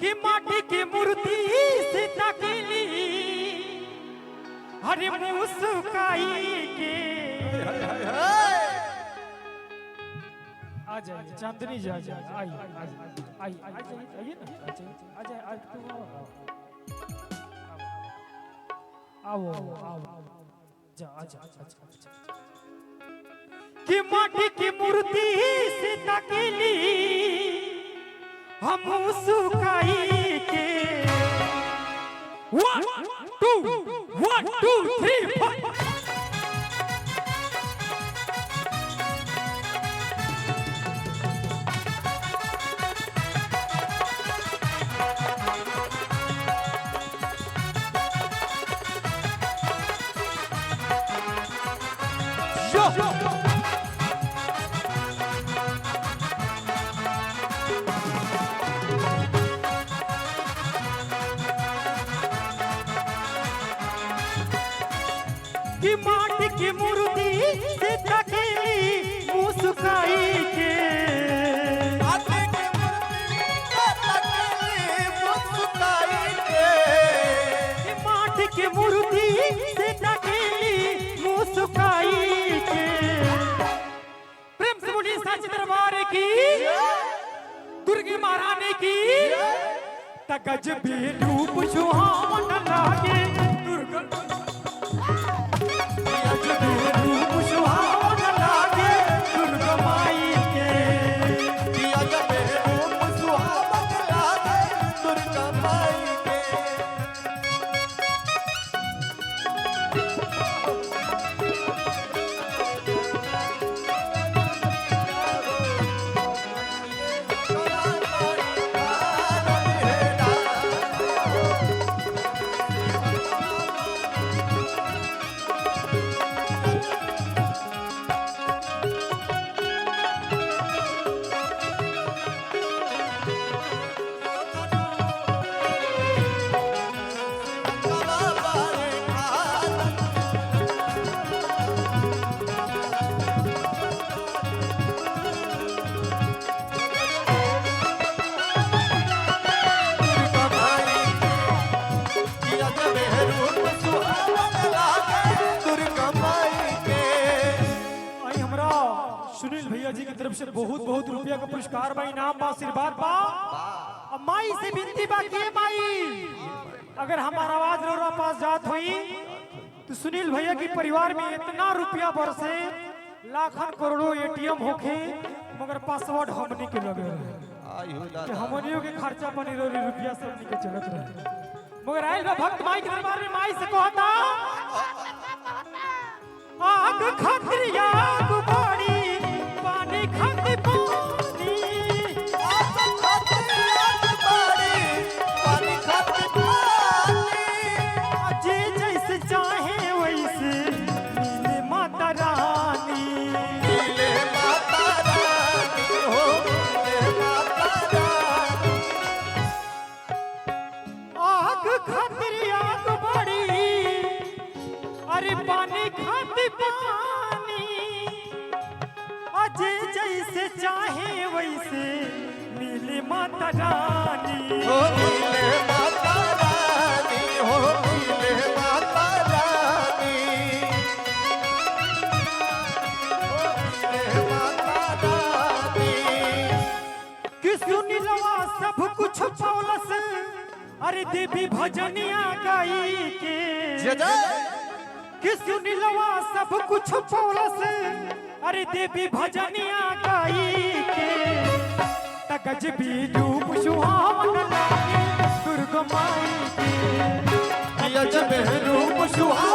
कि माटी की मूर्ति से तकली हरे मुस्काई के आ जाइए चांदनी जी, आ जाइए, आइए आइए आइए ना, आ जाइए आज तुम आओ जा अच्छा कि माटी की मूर्ति से तकली हम सुखाई के 1 2 1 2 3 4 कि माटी की मूर्ति से तकली मुस्काई के माटी की मूर्ति से तकली मुस्काई के कि माटी की मूर्ति से तकली मुस्काई के प्रेम से बोलिए सच दरबार की दुर्गी महारानी की तगज भी रूप सुहावन लागे दुर्गा रूप सुहावन लागे दुर्गा माई के रूप सुहावन लागे दुर्गा माई के सुनील भैया जी की तरफ से बहुत बहुत रुपया का पुरस्कार बा, इनाम बा, आशीर्वाद बा। अब माई से विनती बा कि माई अगर हमारा आवाज रोरा पास जात हुई तो सुनील भैया की परिवार में इतना रुपया बरसे लाखन करोड़ों एटीएम होके मगर पासवर्ड हमनी के लगे कि हमनियों के खर्चा पानी रुपया से हमनी के चलत रहे मगर आइल बा भक्त माई के दरबार में माई से कहता आग खतरिया गुबारी पानी खाती पानी आग खतरिया गुबारी पानी खाती पानी जे जैसे चाहे वैसे मिले माता रानी मिले माता रानी हो मिले माता रानी आग खतरिया गुबारी अरे पानी खाती पानी अजय जैसे चाहे वैसे मिले माता रानी हो मिले माता रानी हो मिले माता रानी हो मिले माता रानी कि सुनिलवा सब कुछ पौलस अरे देवी भजनिया गाई के कि सुनिलवा सब कुछ पौलस अरे देवी भजनिया गाई के तगज भी रूप सुहावन लागे दुर्गा माई के अजब रूप सुहा